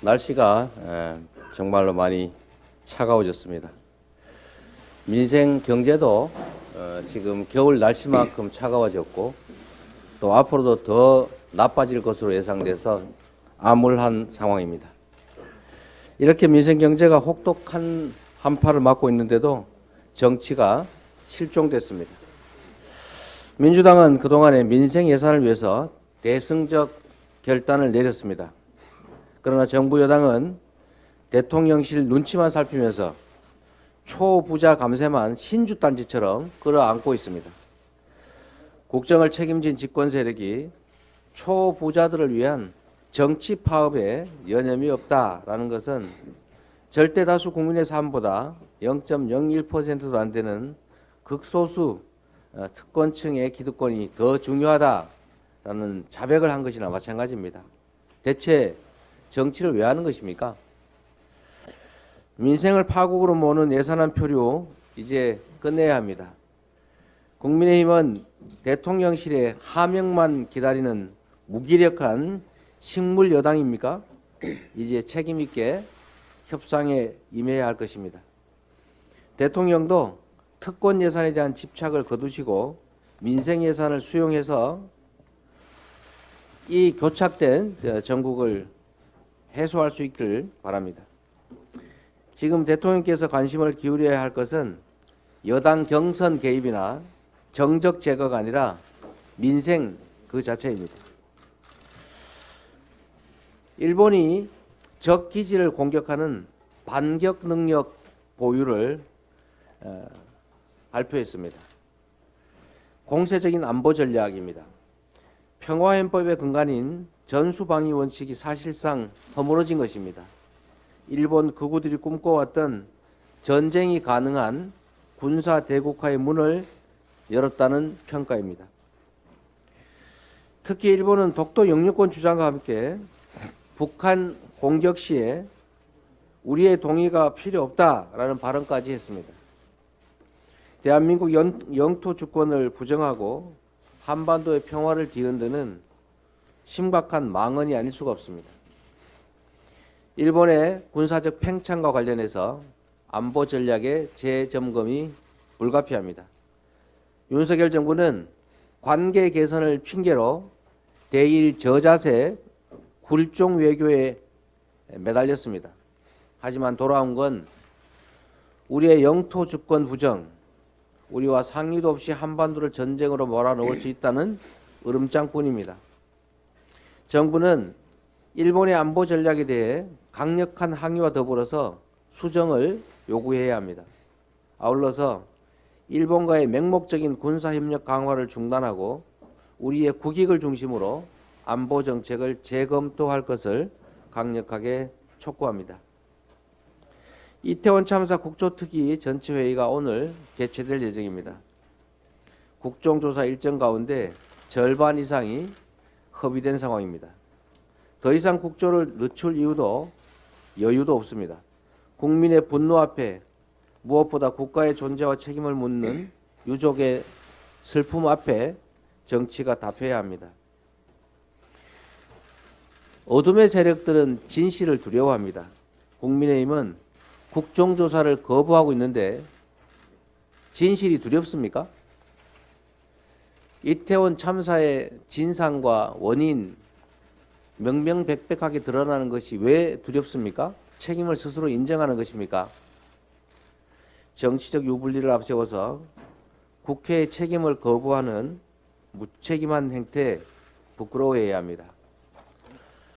날씨가 정말로 많이 차가워졌습니다. 민생 경제도 지금 겨울 날씨만큼 차가워졌고 또 앞으로도 더 나빠질 것으로 예상돼서 암울한 상황입니다. 이렇게 민생 경제가 혹독한 한파를 맞고 있는데도 정치가 실종됐습니다. 민주당은 그동안에 민생 예산을 위해서 대승적 결단을 내렸습니다. 그러나 정부 여당은 대통령실 눈치만 살피면서 초부자 감세만 신주단지처럼 끌어안고 있습니다. 국정을 책임진 집권 세력이 초부자들을 위한 정치 파업에 여념이 없다라는 것은 절대 다수 국민의 삶보다 0.01%도 안 되는 극소수 특권층의 기득권이 더 중요하다라는 자백을 한 것이나 마찬가지입니다. 대체 정치를 왜 하는 것입니까? 민생을 파국으로 모는 예산안 표류 이제 끝내야 합니다. 국민의힘은 대통령실의 하명만 기다리는 무기력한 식물 여당입니까? 이제 책임 있게 협상에 임해야 할 것입니다. 대통령도 특권 예산에 대한 집착을 거두시고 민생 예산을 수용해서 이 교착된 전국을 해소할 수 있기를 바랍니다. 지금 대통령께서 관심을 기울여야 할 것은 여당 경선 개입이나 정적 제거가 아니라 민생 그 자체입니다. 일본이 적 기지를 공격하는 반격 능력 보유를 발표했습니다. 공세적인 안보 전략입니다. 평화헌법의 근간인 전수방위 원칙이 사실상 허물어진 것입니다. 일본 극우들이 꿈꿔왔던 전쟁이 가능한 군사 대국화의 문을 열었다는 평가입니다. 특히 일본은 독도 영유권 주장과 함께 북한 공격 시에 우리의 동의가 필요 없다라는 발언까지 했습니다. 대한민국 영토 주권을 부정하고 한반도의 평화를 뒤흔드는 심각한 망언이 아닐 수가 없습니다. 일본의 군사적 팽창과 관련해서 안보 전략의 재점검이 불가피합니다. 윤석열 정부는 관계 개선을 핑계로 대일 저자세 굴종 외교에 매달렸습니다. 하지만 돌아온 건 우리의 영토 주권 부정, 우리와 상의도 없이 한반도를 전쟁으로 몰아넣을 수 있다는 으름장뿐입니다. 정부는 일본의 안보 전략에 대해 강력한 항의와 더불어서 수정을 요구해야 합니다. 아울러서 일본과의 맹목적인 군사협력 강화를 중단하고 우리의 국익을 중심으로 안보 정책을 재검토할 것을 강력하게 촉구합니다. 이태원 참사 국조특위 전체회의가 오늘 개최될 예정입니다. 국정조사 일정 가운데 절반 이상이 허비된 상황입니다. 더 이상 국조를 늦출 여유도 없습니다. 국민의 분노 앞에 무엇보다 국가의 존재와 책임을 묻는 유족의 슬픔 앞에 정치가 답해야 합니다. 어둠의 세력들은 진실을 두려워합니다. 국민의힘은 국정조사를 거부하고 있는데 진실이 두렵습니까? 이태원 참사의 진상과 원인 명명백백하게 드러나는 것이 왜 두렵습니까? 책임을 스스로 인정하는 것입니까? 정치적 유불리를 앞세워서 국회의 책임을 거부하는 무책임한 행태 부끄러워해야 합니다.